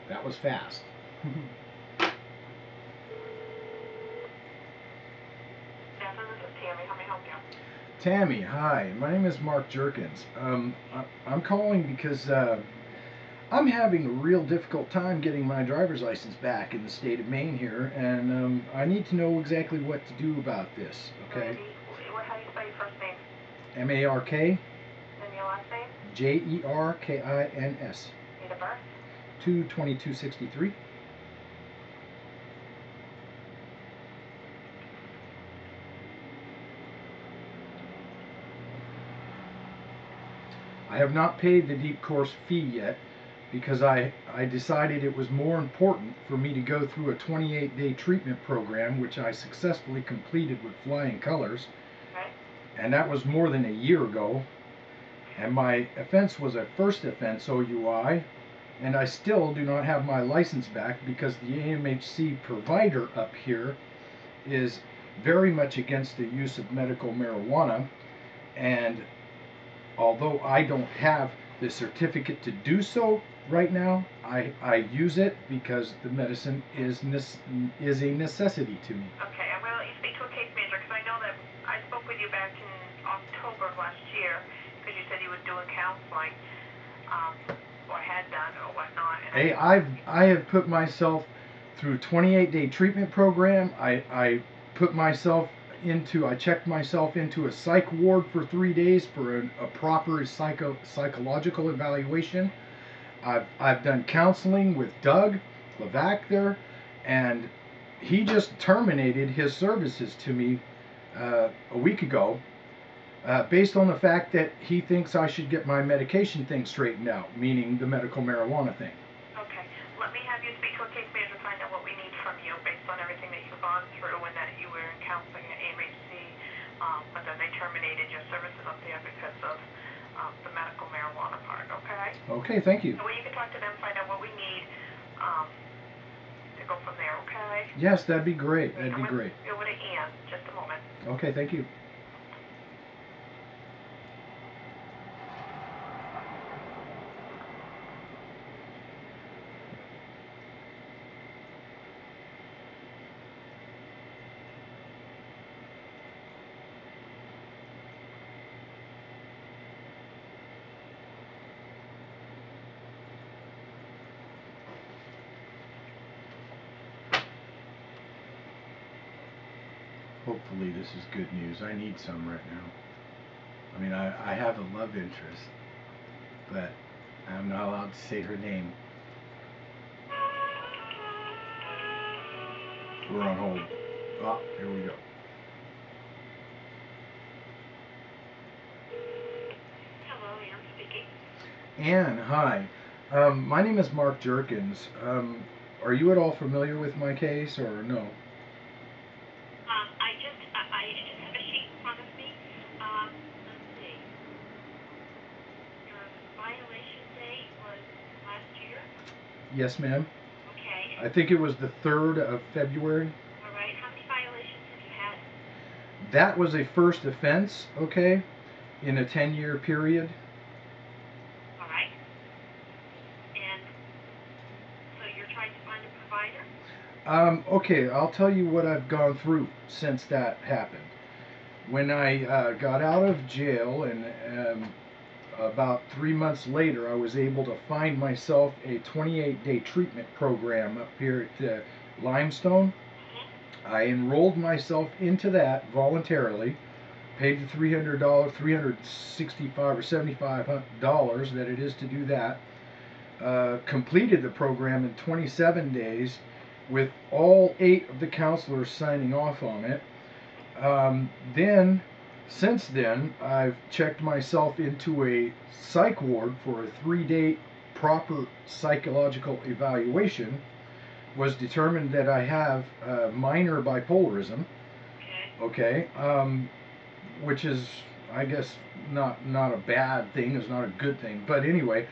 That was fast. Yes, this is Tammy. How may I help you? Tammy, hi. My name is Mark Jerkins. I'm calling because I'm having a real difficult time getting my driver's license back in the state of Maine here, and I need to know exactly what to do about this. Okay. Randy, how do you spell your first name? M-A-R-K And your last name? J-E-R-K-I-N-S. Date of birth? 2/22/63. I have not paid the deep course fee yet because I decided it was more important for me to go through a 28-day treatment program, which I successfully completed with flying colors. Okay. And that was more than a year ago. And my offense was a first offense OUI, and I still do not have my license back because the AMHC provider up here is very much against the use of medical marijuana, and although I don't have the certificate to do so right now, I use it because the medicine is a necessity to me. Okay, I'm going to let you speak to a case manager because I know that I spoke with you back in October of last year because you said you were doing counseling, or had done or whatnot. And Hey, I have put myself through 28-day treatment program. I checked myself into a psych ward for 3 days for a proper psychological evaluation. I've done counseling with Doug Levac there, and he just terminated his services to me a week ago, based on the fact that he thinks I should get my medication thing straightened out, meaning the medical marijuana thing. okay, let me have you speak to a case manager to find out what we need from you based on everything that you've gone through and that you were in counseling at AMHC, but then they terminated your services up there because of the medical marijuana part, okay? Okay, thank you. So you can talk to them, find out what we need to go from there, okay? Yes, that'd be great. That'd be great. Go with Ian, just a moment. Okay, thank you. Hopefully this is good news. I need some right now. I mean, I have a love interest, but I'm not allowed to say her name. We're on hold. Oh, here we go. Hello, Ian speaking. Anne, hi. My name is Mark Jerkins. Are you at all familiar with my case, or no? I just have a sheet in front of me. Let's see. Your violation date was last year? Yes, ma'am. Okay. I think it was the 3rd of February. All right. How many violations have you had? That was a first offense, okay, in a 10-year period. All right. And so you're trying to find a provider? Okay, I'll tell you what I've gone through since that happened. When I got out of jail, and about 3 months later, I was able to find myself a 28-day treatment program up here at Limestone. I enrolled myself into that voluntarily, paid the $300, $365 or $75 that it is to do that. Completed the program in 27 days with all 8 of the counselors signing off on it. Since then, I've checked myself into a psych ward for a 3-day proper psychological evaluation. Was determined that I have minor bipolarism. Okay, which is, I guess, not a bad thing. It's not a good thing, but anyway.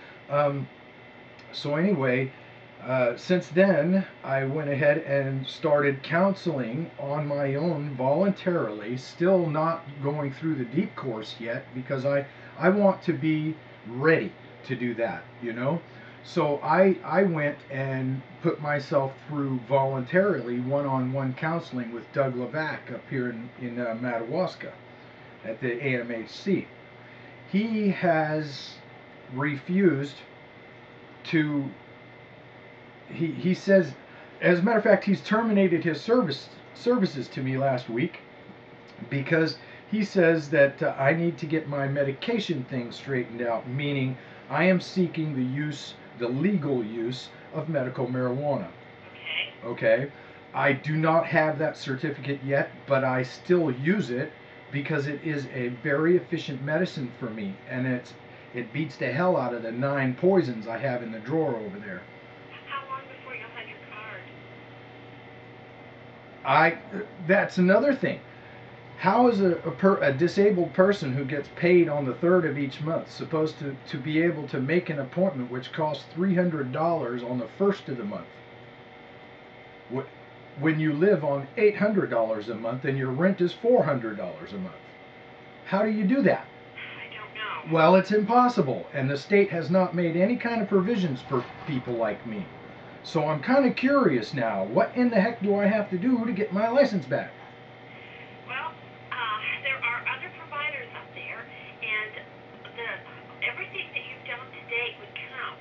Since then, I went ahead and started counseling on my own voluntarily, still not going through the deep course yet because I want to be ready to do that, you know. So I went and put myself through voluntarily one-on-one counseling with Doug Levac up here in Madawaska at the AMHC. He has refused to, he says, as a matter of fact, he's terminated his services to me last week because he says that I need to get my medication thing straightened out, meaning I am seeking the legal use of medical marijuana. Okay? I do not have that certificate yet, but I still use it because it is a very efficient medicine for me, and it beats the hell out of the 9 poisons I have in the drawer over there. How long before you'll have your card? That's another thing. How is a disabled person who gets paid on the 3rd of each month supposed to be able to make an appointment which costs $300 on the 1st of the month? When you live on $800 a month and your rent is $400 a month? How do you do that? I don't know. Well, it's impossible, and the state has not made any kind of provisions for people like me. So I'm kind of curious now, what in the heck do I have to do to get my license back? Well, there are other providers up there, and everything that you've done to date would count.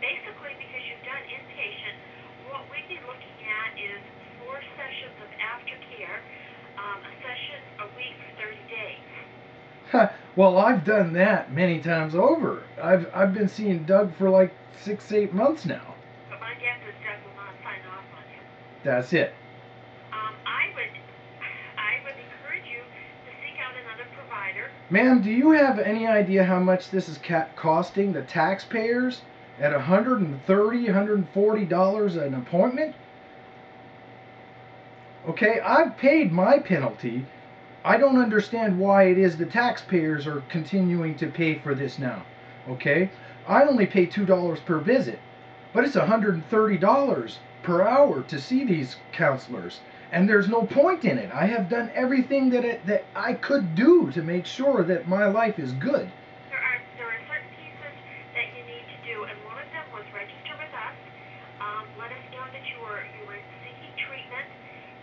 Basically, because you've done inpatient, what we'd be looking at is 4 sessions of aftercare, a session a week for 30 days. Well, I've done that many times over. I've been seeing Doug for like 6-8 months now. But my guess is Doug will not sign off on you. That's it. I would encourage you to seek out another provider. Ma'am, do you have any idea how much this is costing the taxpayers at $130, $140 an appointment? Okay, I've paid my penalty. I don't understand why it is the taxpayers are continuing to pay for this now. Okay, I only pay $2 per visit, but it's $130 per hour to see these counselors, and there's no point in it. I have done everything that I could do to make sure that my life is good. There are certain pieces that you need to do, and one of them was register with us. Let us know that you were seeking treatment,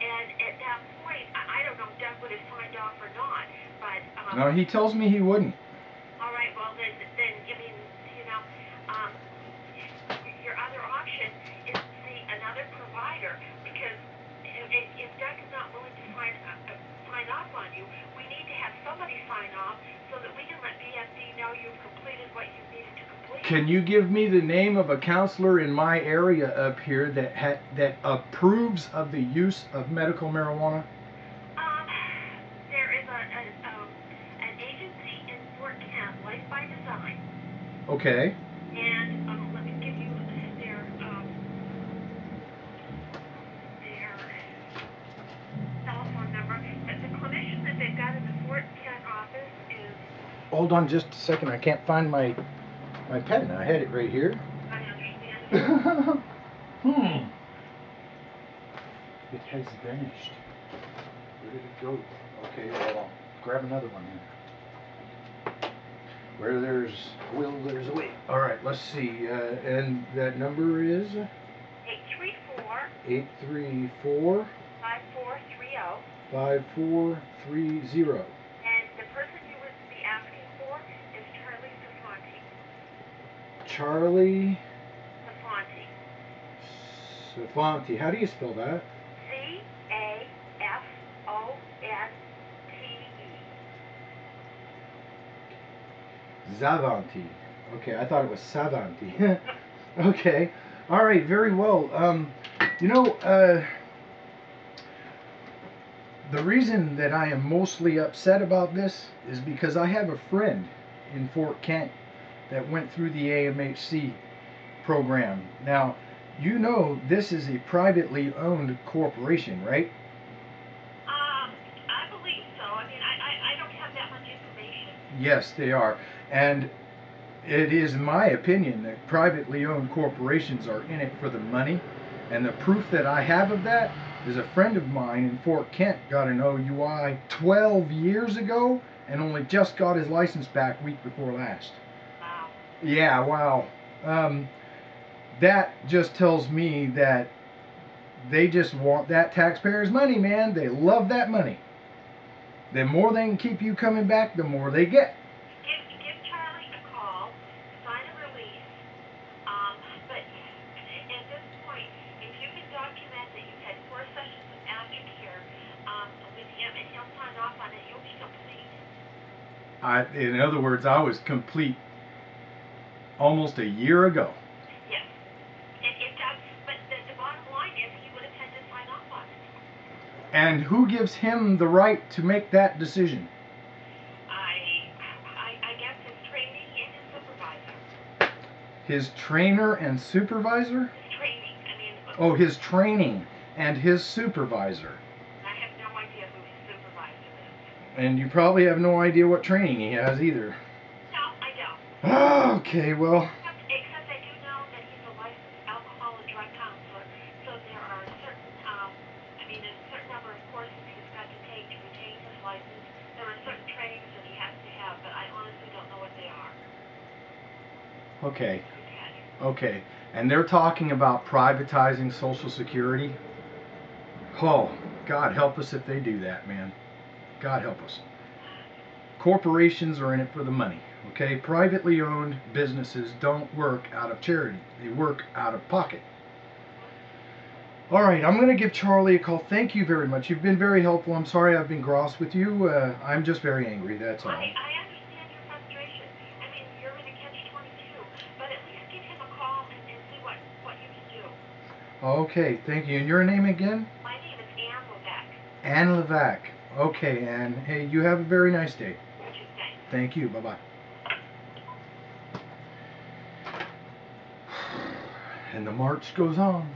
and at that point, I don't know if Doug would have signed off or not, but No, he tells me he wouldn't. all right, well then I mean, you know, your other option is to see another provider, because if Doug is not willing to sign off on you, we need to have somebody sign off so that we can let BFD know you've completed what you needed to complete. Can you give me the name of a counselor in my area up here that approves of the use of medical marijuana? There is an agency in Fort Kent, Life by Design. Okay. And let me give you their telephone number. The clinician that they've got in the Fort Kent office is... Hold on just a second. I can't find my pen. I had it right here. I understand. It has vanished. Where did it go? Okay, well, I'll grab another one here. Where there's a will, there's a way. All right, let's see. And that number is 834 5430. 5430. And the person you would be asking for is Charlie Safanti. Charlie Safanti. Safanti. How do you spell that? Safonte. Zavanti. Okay, I thought it was Savanti. Okay. All right, very well. The reason that I am mostly upset about this is because I have a friend in Fort Kent that went through the AMHC program. Now, you know this is a privately owned corporation, right? I believe so. I mean, I don't have that much information. Yes, they are. And it is my opinion that privately owned corporations are in it for the money. And the proof that I have of that is a friend of mine in Fort Kent got an OUI 12 years ago and only just got his license back week before last. Wow. Yeah, wow. that just tells me that they just want that taxpayers' money, man. They love that money. The more they can keep you coming back, the more they get. Give Charlie a call, sign a release, but at this point, if you can document that you've had 4 sessions of aftercare with him and he'll sign off on it, you'll be complete. In other words, I was complete almost a year ago. Yes. But the bottom line is he would have had to sign off on it. And who gives him the right to make that decision? I guess his training and his supervisor. His trainer and supervisor? His training, Oh, his training and his supervisor. I have no idea who his supervisor is. And you probably have no idea what training he has either. No, I don't. Okay, well. Except I do know that he's a licensed alcohol and drug counselor, so there are certain, there's a certain number of courses he's got to take to retain his license. There are certain trainings that he has to have, but I honestly don't know what they are. Okay. Okay. And they're talking about privatizing Social Security. Oh, God help us if they do that, man. God help us. Corporations are in it for the money. Okay, privately owned businesses don't work out of charity. They work out of pocket. All right, I'm going to give Charlie a call. Thank you very much. You've been very helpful. I'm sorry I've been gross with you. I'm just very angry, that's all. I understand your frustration. You're in a catch-22, but at least give him a call and see what you can do. Okay, thank you. And your name again? My name is Ann Levac. Ann Levac. Okay, Ann. Hey, you have a very nice day. Thank you. Bye-bye. And the march goes on.